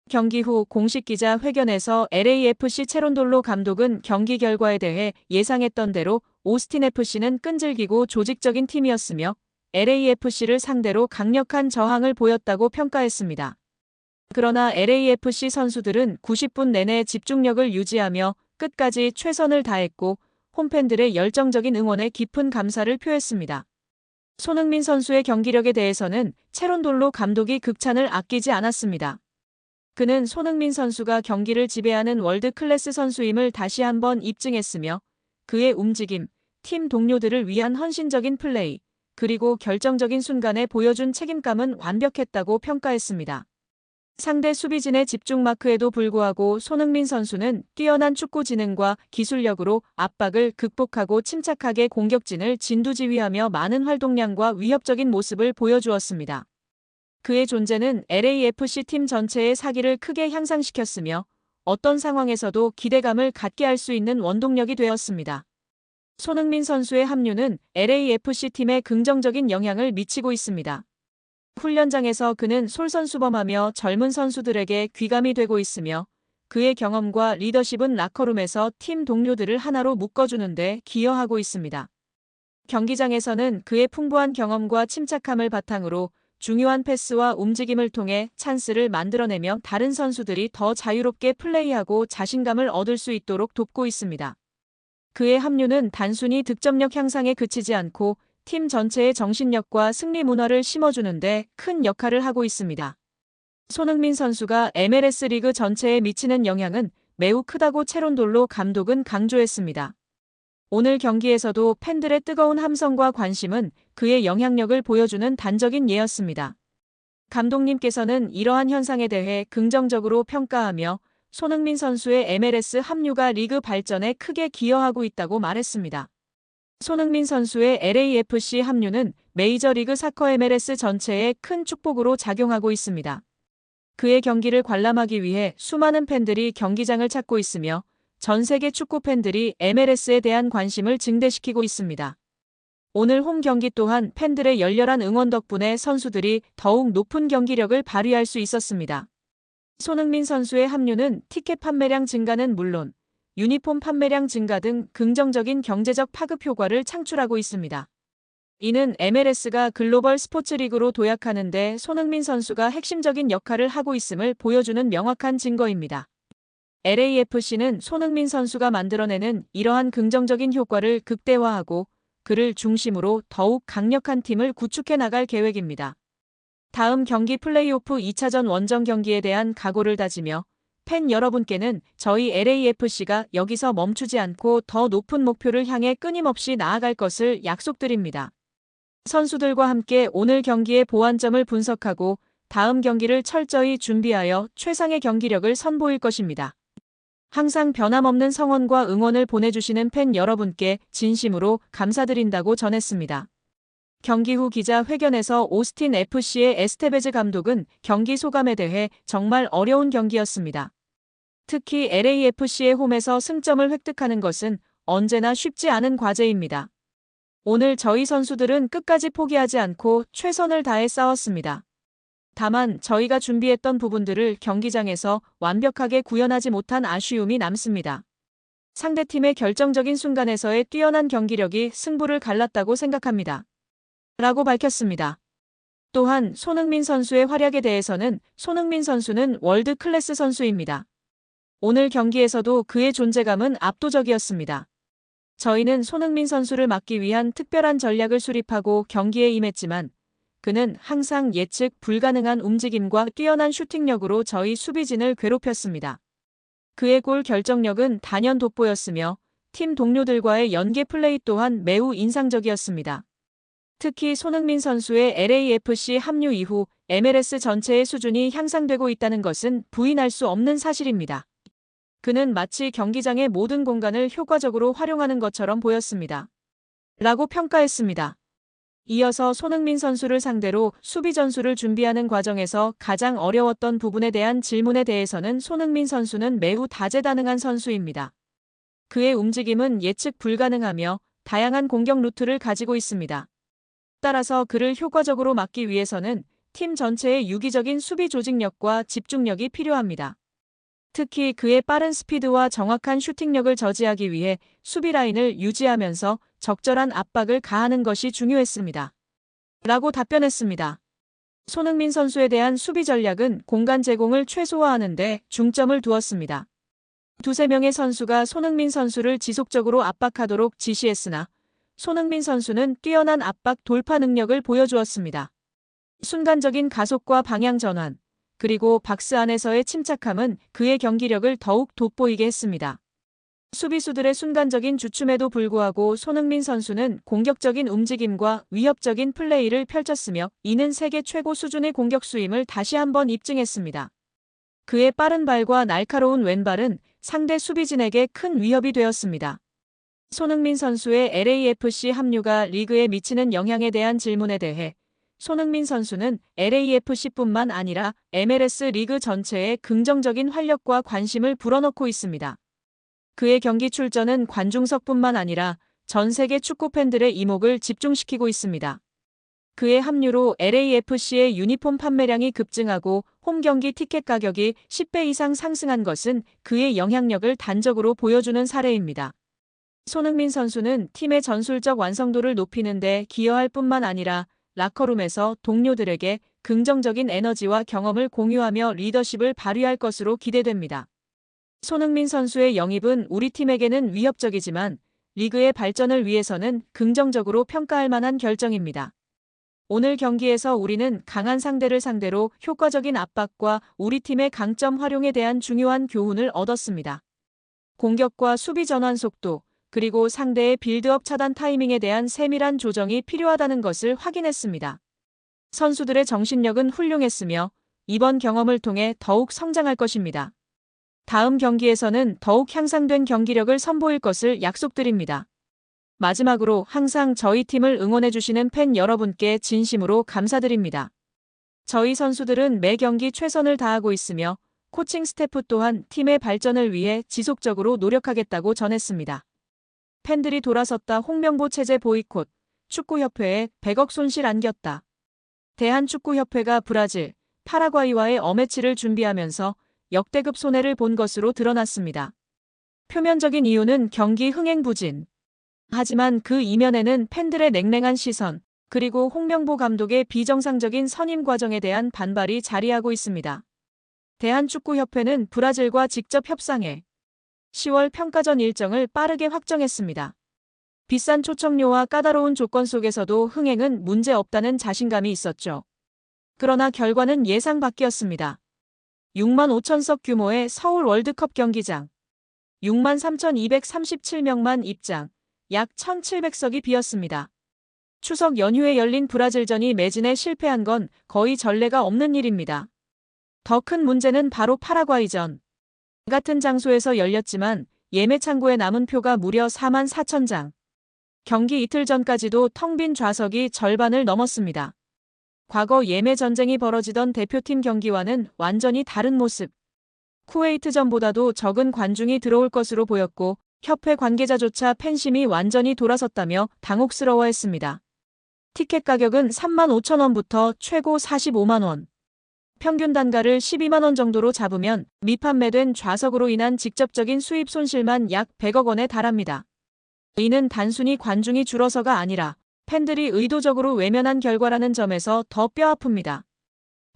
경기 후 공식 기자 회견에서 LAFC 체론돌로 감독은 경기 결과에 대해 예상했던 대로 오스틴 FC는 끈질기고 조직적인 팀이었으며 LAFC를 상대로 강력한 저항을 보였다고 평가했습니다. 그러나 LAFC 선수들은 90분 내내 집중력을 유지하며 끝까지 최선을 다했고 홈팬들의 열정적인 응원에 깊은 감사를 표했습니다. 손흥민 선수의 경기력에 대해서는 체론돌로 감독이 극찬을 아끼지 않았습니다. 그는 손흥민 선수가 경기를 지배하는 월드 클래스 선수임을 다시 한번 입증했으며 그의 움직임, 팀 동료들을 위한 헌신적인 플레이, 그리고 결정적인 순간에 보여준 책임감은 완벽했다고 평가했습니다. 상대 수비진의 집중 마크에도 불구하고 손흥민 선수는 뛰어난 축구 지능과 기술력으로 압박을 극복하고 침착하게 공격진을 진두지휘하며 많은 활동량과 위협적인 모습을 보여주었습니다. 그의 존재는 LAFC 팀 전체의 사기를 크게 향상시켰으며 어떤 상황에서도 기대감을 갖게 할 수 있는 원동력이 되었습니다. 손흥민 선수의 합류는 LAFC 팀에 긍정적인 영향을 미치고 있습니다. 훈련장에서 그는 솔선수범하며 젊은 선수들에게 귀감이 되고 있으며 그의 경험과 리더십은 라커룸에서 팀 동료들을 하나로 묶어주는 데 기여하고 있습니다. 경기장에서는 그의 풍부한 경험과 침착함을 바탕으로 중요한 패스와 움직임을 통해 찬스를 만들어내며 다른 선수들이 더 자유롭게 플레이하고 자신감을 얻을 수 있도록 돕고 있습니다. 그의 합류는 단순히 득점력 향상에 그치지 않고 팀 전체의 정신력과 승리 문화를 심어주는 데 큰 역할을 하고 있습니다. 손흥민 선수가 MLS 리그 전체에 미치는 영향은 매우 크다고 체론돌로 감독은 강조했습니다. 오늘 경기에서도 팬들의 뜨거운 함성과 관심은 그의 영향력을 보여주는 단적인 예였습니다. 감독님께서는 이러한 현상에 대해 긍정적으로 평가하며 손흥민 선수의 MLS 합류가 리그 발전에 크게 기여하고 있다고 말했습니다. 손흥민 선수의 LAFC 합류는 메이저리그 사커 MLS 전체에 큰 축복으로 작용하고 있습니다. 그의 경기를 관람하기 위해 수많은 팬들이 경기장을 찾고 있으며 전 세계 축구 팬들이 MLS에 대한 관심을 증대시키고 있습니다. 오늘 홈 경기 또한 팬들의 열렬한 응원 덕분에 선수들이 더욱 높은 경기력을 발휘할 수 있었습니다. 손흥민 선수의 합류는 티켓 판매량 증가는 물론 유니폼 판매량 증가 등 긍정적인 경제적 파급 효과를 창출하고 있습니다. 이는 MLS가 글로벌 스포츠 리그로 도약하는 데 손흥민 선수가 핵심적인 역할을 하고 있음을 보여주는 명확한 증거입니다. LAFC는 손흥민 선수가 만들어내는 이러한 긍정적인 효과를 극대화하고 그를 중심으로 더욱 강력한 팀을 구축해 나갈 계획입니다. 다음 경기 플레이오프 2차전 원정 경기에 대한 각오를 다지며 팬 여러분께는 저희 LAFC가 여기서 멈추지 않고 더 높은 목표를 향해 끊임없이 나아갈 것을 약속드립니다. 선수들과 함께 오늘 경기의 보완점을 분석하고 다음 경기를 철저히 준비하여 최상의 경기력을 선보일 것입니다. 항상 변함없는 성원과 응원을 보내주시는 팬 여러분께 진심으로 감사드린다고 전했습니다. 경기 후 기자 회견에서 오스틴 FC의 에스테베즈 감독은 경기 소감에 대해 정말 어려운 경기였습니다. 특히 LAFC의 홈에서 승점을 획득하는 것은 언제나 쉽지 않은 과제입니다. 오늘 저희 선수들은 끝까지 포기하지 않고 최선을 다해 싸웠습니다. 다만 저희가 준비했던 부분들을 경기장에서 완벽하게 구현하지 못한 아쉬움이 남습니다. 상대팀의 결정적인 순간에서의 뛰어난 경기력이 승부를 갈랐다고 생각합니다. 라고 밝혔습니다. 또한 손흥민 선수의 활약에 대해서는 손흥민 선수는 월드 클래스 선수입니다. 오늘 경기에서도 그의 존재감은 압도적이었습니다. 저희는 손흥민 선수를 막기 위한 특별한 전략을 수립하고 경기에 임했지만 그는 항상 예측 불가능한 움직임과 뛰어난 슈팅력으로 저희 수비진을 괴롭혔습니다. 그의 골 결정력은 단연 돋보였으며 팀 동료들과의 연계 플레이 또한 매우 인상적이었습니다. 특히 손흥민 선수의 LAFC 합류 이후 MLS 전체의 수준이 향상되고 있다는 것은 부인할 수 없는 사실입니다. 그는 마치 경기장의 모든 공간을 효과적으로 활용하는 것처럼 보였습니다. 라고 평가했습니다. 이어서 손흥민 선수를 상대로 수비 전술을 준비하는 과정에서 가장 어려웠던 부분에 대한 질문에 대해서는 손흥민 선수는 매우 다재다능한 선수입니다. 그의 움직임은 예측 불가능하며 다양한 공격 루트를 가지고 있습니다. 따라서 그를 효과적으로 막기 위해서는 팀 전체의 유기적인 수비 조직력과 집중력이 필요합니다. 특히 그의 빠른 스피드와 정확한 슈팅력을 저지하기 위해 수비 라인을 유지하면서 적절한 압박을 가하는 것이 중요했습니다. 라고 답변했습니다. 손흥민 선수에 대한 수비 전략은 공간 제공을 최소화하는 데 중점을 두었습니다. 두세 명의 선수가 손흥민 선수를 지속적으로 압박하도록 지시했으나 손흥민 선수는 뛰어난 압박 돌파 능력을 보여주었습니다. 순간적인 가속과 방향 전환, 그리고 박스 안에서의 침착함은 그의 경기력을 더욱 돋보이게 했습니다. 수비수들의 순간적인 주춤에도 불구하고 손흥민 선수는 공격적인 움직임과 위협적인 플레이를 펼쳤으며 이는 세계 최고 수준의 공격수임을 다시 한번 입증했습니다. 그의 빠른 발과 날카로운 왼발은 상대 수비진에게 큰 위협이 되었습니다. 손흥민 선수의 LAFC 합류가 리그에 미치는 영향에 대한 질문에 대해 손흥민 선수는 LAFC뿐만 아니라 MLS 리그 전체에 긍정적인 활력과 관심을 불어넣고 있습니다. 그의 경기 출전은 관중석뿐만 아니라 전 세계 축구 팬들의 이목을 집중시키고 있습니다. 그의 합류로 LAFC의 유니폼 판매량이 급증하고 홈 경기 티켓 가격이 10배 이상 상승한 것은 그의 영향력을 단적으로 보여주는 사례입니다. 손흥민 선수는 팀의 전술적 완성도를 높이는 데 기여할 뿐만 아니라 라커룸에서 동료들에게 긍정적인 에너지와 경험을 공유하며 리더십을 발휘할 것으로 기대됩니다. 손흥민 선수의 영입은 우리 팀에게는 위협적이지만 리그의 발전을 위해서는 긍정적으로 평가할 만한 결정입니다. 오늘 경기에서 우리는 강한 상대를 상대로 효과적인 압박과 우리 팀의 강점 활용에 대한 중요한 교훈을 얻었습니다. 공격과 수비 전환 속도, 그리고 상대의 빌드업 차단 타이밍에 대한 세밀한 조정이 필요하다는 것을 확인했습니다. 선수들의 정신력은 훌륭했으며 이번 경험을 통해 더욱 성장할 것입니다. 다음 경기에서는 더욱 향상된 경기력을 선보일 것을 약속드립니다. 마지막으로 항상 저희 팀을 응원해주시는 팬 여러분께 진심으로 감사드립니다. 저희 선수들은 매 경기 최선을 다하고 있으며 코칭 스태프 또한 팀의 발전을 위해 지속적으로 노력하겠다고 전했습니다. 팬들이 돌아섰다. 홍명보 체제 보이콧, 축구협회에 100억 손실 안겼다. 대한축구협회가 브라질, 파라과이와의 어매치를 준비하면서 역대급 손해를 본 것으로 드러났습니다. 표면적인 이유는 경기 흥행 부진. 하지만 그 이면에는 팬들의 냉랭한 시선, 그리고 홍명보 감독의 비정상적인 선임 과정에 대한 반발이 자리하고 있습니다. 대한축구협회는 브라질과 직접 협상해 10월 평가전 일정을 빠르게 확정했습니다. 비싼 초청료와 까다로운 조건 속에서도 흥행은 문제 없다는 자신감이 있었죠. 그러나 결과는 예상 밖이었습니다. 6만 5천석 규모의 서울 월드컵 경기장, 6만 3,237명만 입장, 약 1,700석이 비었습니다. 추석 연휴에 열린 브라질전이 매진에 실패한 건 거의 전례가 없는 일입니다. 더 큰 문제는 바로 파라과이전. 같은 장소에서 열렸지만 예매 창고에 남은 표가 무려 4만 4천 장. 경기 이틀 전까지도 텅 빈 좌석이 절반을 넘었습니다. 과거 예매 전쟁이 벌어지던 대표팀 경기와는 완전히 다른 모습. 쿠웨이트전보다도 적은 관중이 들어올 것으로 보였고 협회 관계자조차 팬심이 완전히 돌아섰다며 당혹스러워했습니다. 티켓 가격은 3만 5천 원부터 최고 45만 원. 평균 단가를 12만 원 정도로 잡으면 미판매된 좌석으로 인한 직접적인 수입 손실만 약 100억 원에 달합니다. 이는 단순히 관중이 줄어서가 아니라 팬들이 의도적으로 외면한 결과라는 점에서 더 뼈아픕니다.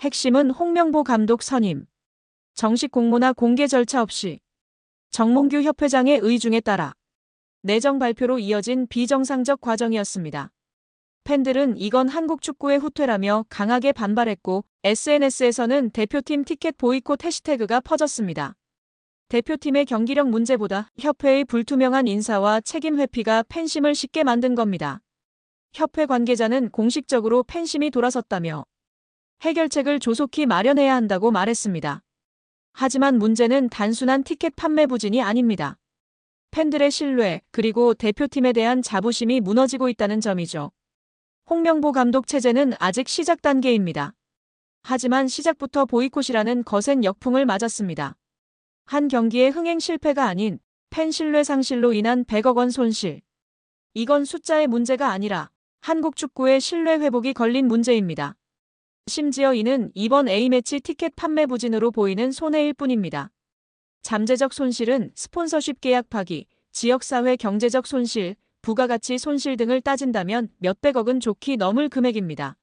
핵심은 홍명보 감독 선임. 정식 공모나 공개 절차 없이 정몽규 협회장의 의중에 따라 내정 발표로 이어진 비정상적 과정이었습니다. 팬들은 이건 한국 축구의 후퇴라며 강하게 반발했고 SNS에서는 대표팀 티켓 보이콧 해시태그가 퍼졌습니다. 대표팀의 경기력 문제보다 협회의 불투명한 인사와 책임 회피가 팬심을 식게 만든 겁니다. 협회 관계자는 공식적으로 팬심이 돌아섰다며 해결책을 조속히 마련해야 한다고 말했습니다. 하지만 문제는 단순한 티켓 판매 부진이 아닙니다. 팬들의 신뢰 그리고 대표팀에 대한 자부심이 무너지고 있다는 점이죠. 홍명보 감독 체제는 아직 시작 단계입니다. 하지만 시작부터 보이콧이라는 거센 역풍을 맞았습니다. 한 경기의 흥행 실패가 아닌 팬 신뢰 상실로 인한 100억 원 손실. 이건 숫자의 문제가 아니라 한국 축구의 신뢰 회복이 걸린 문제입니다. 심지어 이는 이번 A매치 티켓 판매 부진으로 보이는 손해일 뿐입니다. 잠재적 손실은 스폰서십 계약 파기, 지역사회 경제적 손실, 부가가치 손실 등을 따진다면 몇백억은 좋게 넘을 금액입니다.